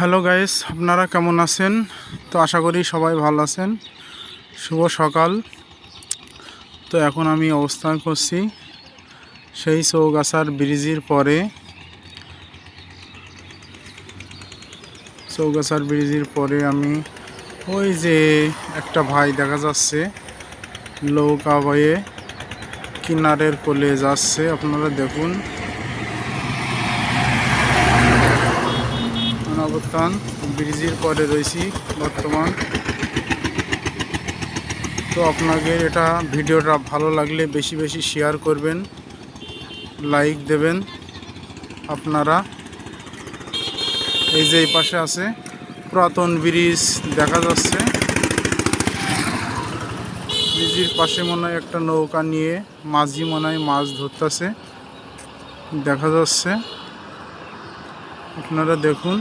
Hello guys, আপনারা কেমন আছেন? তো আশা করি সবাই ভালো আছেন। শুভ সকাল। তো এখন আমি অবস্থান করছি সেই চৌগাছার ব্রিজের পরে। চৌগাছার ব্রিজের পরে আমি ওই যে একটা ভাই দেখা যাচ্ছে নৌকা বয়ে কিনারের কোলে যাচ্ছে। আপনারা দেখুন অবস্থান ব্রিজের পরে রয়েছি বর্তমান। তো আপনাকে ভিডিওটা ভালো লাগলে বেশি বেশি শেয়ার করবেন, লাইক দেবেন। আপনারা এই যে এই পাশে আছে পুরাতন ব্রিজ দেখা যাচ্ছে। ব্রিজের পাশে মনে হয় একটা নৌকা নিয়ে মাঝি মনে হয় মাছ ধরতেছে দেখা যাচ্ছে। আপনারা দেখুন